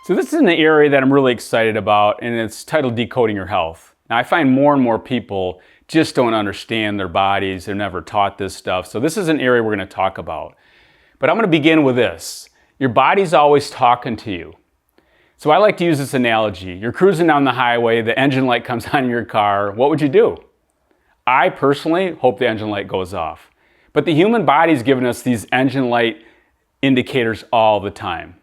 So this is an area that I'm really excited about, and it's titled Decoding Your Health. Now I find more and more people just don't understand their bodies. They're never taught this stuff. So this is an area we're going to talk about. But I'm going to begin with this. Your body's always talking to you. So I like to use this analogy. You're cruising down the highway, the engine light comes on in your car. What would you do? I personally hope the engine light goes off. But the human body's given us these engine light indicators all the time.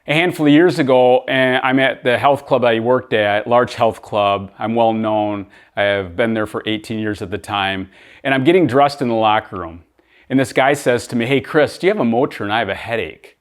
A handful of years ago, I'm at the health club I worked at, large health club. I'm well known. I have been there for 18 years at the time. And I'm getting dressed in the locker room. And this guy says to me, "Hey Chris, do you have a Motrin? I have a headache."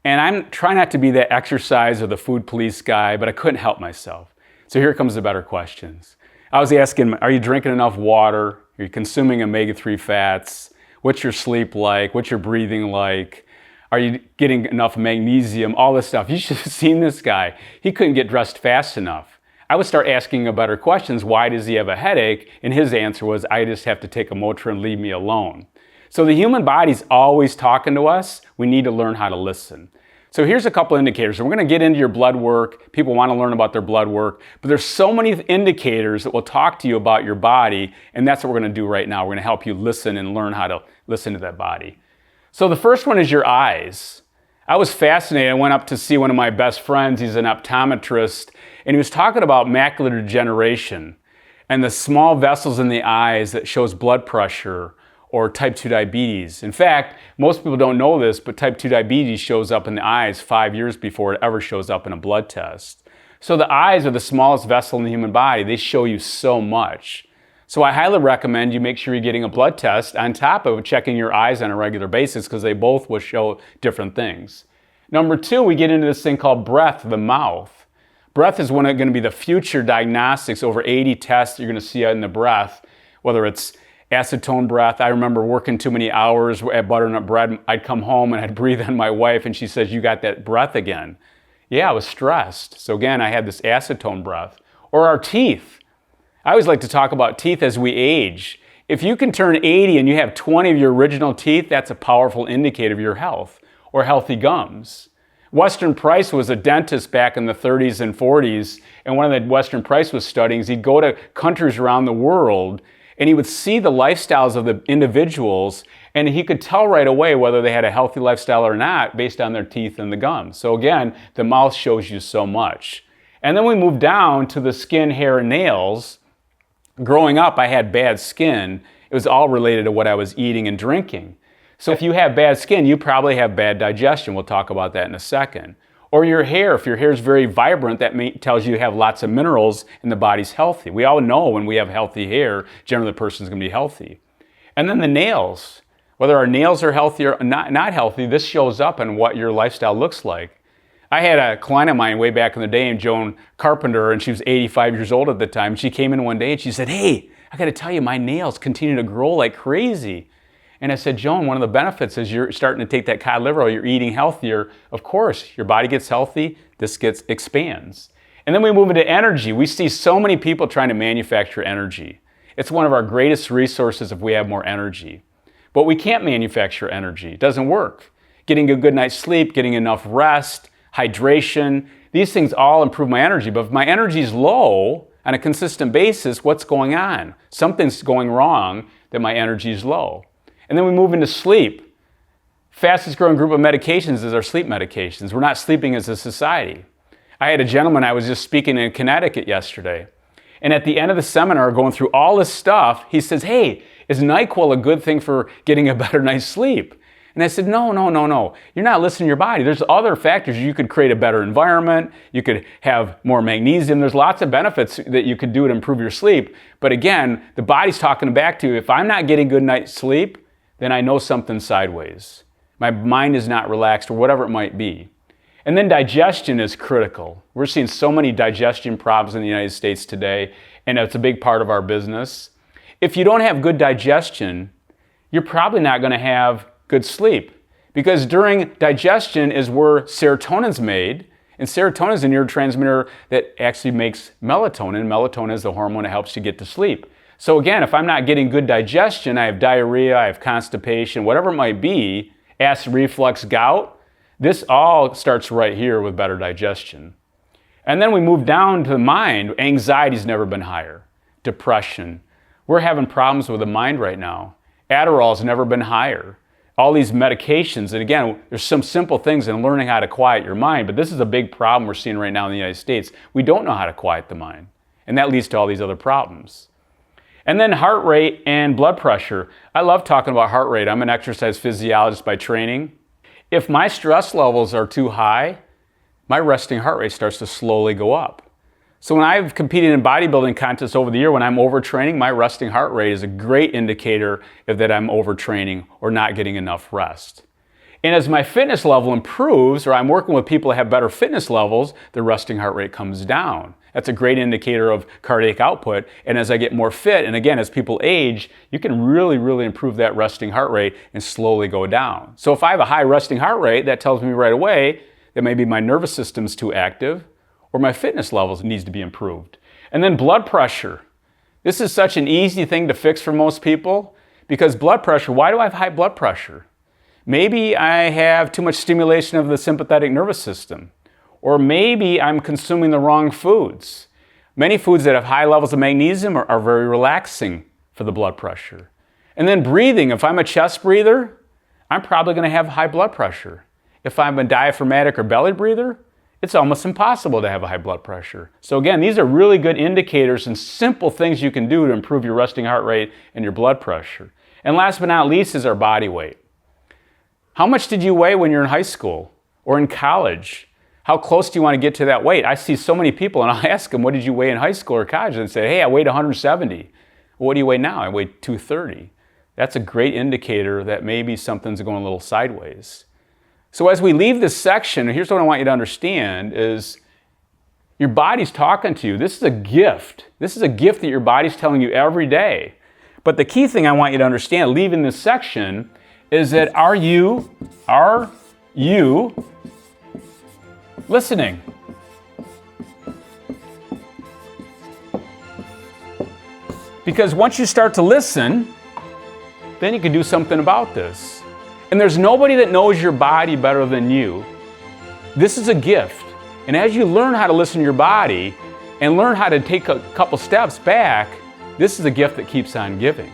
And I'm trying not to be that exercise or the food police guy, but I couldn't help myself. So here comes the better questions. I was asking, are you drinking enough water? Are you consuming omega-3 fats? What's your sleep like? What's your breathing like? Are you getting enough magnesium? All this stuff. You should have seen this guy. He couldn't get dressed fast enough. I would start asking him better questions. Why does he have a headache? And his answer was, I just have to take a Motrin, leave me alone. So the human body's always talking to us. We need to learn how to listen. So here's a couple indicators. We're going to get into your blood work. People want to learn about their blood work, but there's so many indicators that will talk to you about your body, and that's what we're going to do right now. We're going to help you listen and learn how to listen to that body. So the first one is your eyes. I was fascinated. I went up to see one of my best friends. He's an optometrist, and he was talking about macular degeneration and the small vessels in the eyes that shows blood pressure or type 2 diabetes. In fact, most people don't know this, but type 2 diabetes shows up in the eyes 5 years before it ever shows up in a blood test. So the eyes are the smallest vessel in the human body. They show you so much. So I highly recommend you make sure you're getting a blood test on top of checking your eyes on a regular basis, because they both will show different things. Number two, we get into this thing called breath, the mouth. Breath is going to be the future diagnostics. Over 80 tests you're going to see in the breath, whether it's acetone breath. I remember working too many hours at butternut bread. I'd come home and I'd breathe on my wife and she says, "You got that breath again." Yeah, I was stressed. So again, I had this acetone breath. Or our teeth. I always like to talk about teeth as we age. If you can turn 80 and you have 20 of your original teeth, that's a powerful indicator of your health. Or healthy gums. Weston Price was a dentist back in the 30s and 40s, and one of the Weston Price was studying is he'd go to countries around the world and he would see the lifestyles of the individuals, and he could tell right away whether they had a healthy lifestyle or not based on their teeth and the gums. So again, the mouth shows you so much. And then we move down to the skin, hair, and nails. Growing up, I had bad skin. It was all related to what I was eating and drinking. So if you have bad skin, you probably have bad digestion. We'll talk about that in a second. Or your hair. If your hair is very vibrant, that tells you have lots of minerals and the body's healthy. We all know when we have healthy hair, generally the person's going to be healthy. And then the nails. Whether our nails are healthy or not healthy, this shows up in what your lifestyle looks like. I had a client of mine way back in the day, Joan Carpenter, and she was 85 years old at the time. She came in one day and she said, "Hey, I got to tell you, my nails continue to grow like crazy." And I said, "Joan, one of the benefits is you're starting to take that cod liver oil, you're eating healthier. Of course, your body gets healthy, this expands." And then we move into energy. We see so many people trying to manufacture energy. It's one of our greatest resources if we have more energy. But we can't manufacture energy. It doesn't work. Getting a good night's sleep, getting enough rest, hydration, these things all improve my energy. But if my energy is low on a consistent basis, what's going on? Something's going wrong that my energy is low. And then we move into sleep. Fastest growing group of medications is our sleep medications. We're not sleeping as a society. I had a gentleman, I was just speaking in Connecticut yesterday. And at the end of the seminar, going through all this stuff, he says, "Hey, is NyQuil a good thing for getting a better night's sleep?" And I said, no. You're not listening to your body. There's other factors. You could create a better environment. You could have more magnesium. There's lots of benefits that you could do to improve your sleep. But again, the body's talking back to you. If I'm not getting good night's sleep, then I know something's sideways. My mind is not relaxed or whatever it might be. And then digestion is critical. We're seeing so many digestion problems in the United States today, and it's a big part of our business. If you don't have good digestion, you're probably not going to have good sleep, because during digestion is where serotonin's made, and serotonin is a neurotransmitter that actually makes melatonin. Melatonin is the hormone that helps you get to sleep. So again, if I'm not getting good digestion, I have diarrhea, I have constipation, whatever it might be, acid reflux, gout, this all starts right here with better digestion. And then we move down to the mind. Anxiety's never been higher. Depression. We're having problems with the mind right now. Adderall's never been higher. All these medications, and again, there's some simple things in learning how to quiet your mind, but this is a big problem we're seeing right now in the United States. We don't know how to quiet the mind, and that leads to all these other problems. And then heart rate and blood pressure. I love talking about heart rate. I'm an exercise physiologist by training. If my stress levels are too high, my resting heart rate starts to slowly go up. So when I've competed in bodybuilding contests over the year, when I'm overtraining, my resting heart rate is a great indicator of that I'm overtraining or not getting enough rest. And as my fitness level improves, or I'm working with people that have better fitness levels, the resting heart rate comes down. That's a great indicator of cardiac output. And as I get more fit, and again, as people age, you can really improve that resting heart rate and slowly go down. So if I have a high resting heart rate, that tells me right away that maybe my nervous system's too active, or my fitness levels needs to be improved. And then blood pressure. This is such an easy thing to fix for most people, because blood pressure, why do I have high blood pressure? Maybe I have too much stimulation of the sympathetic nervous system, or maybe I'm consuming the wrong foods. Many foods that have high levels of magnesium are very relaxing for the blood pressure. And then breathing, if I'm a chest breather, I'm probably gonna have high blood pressure. If I'm a diaphragmatic or belly breather, it's almost impossible to have a high blood pressure. So again, these are really good indicators and simple things you can do to improve your resting heart rate and your blood pressure. And last but not least is our body weight. How much did you weigh when you're in high school or in college? How close do you want to get to that weight? I see so many people and I'll ask them, what did you weigh in high school or college? And they say, hey, I weighed 170. Well, what do you weigh now? I weigh 230. That's a great indicator that maybe something's going a little sideways. So as we leave this section, here's what I want you to understand is your body's talking to you. This is a gift. This is a gift that your body's telling you every day. But the key thing I want you to understand leaving this section is that are you listening? Because once you start to listen, then you can do something about this. And there's nobody that knows your body better than you. This is a gift. And as you learn how to listen to your body and learn how to take a couple steps back, this is a gift that keeps on giving.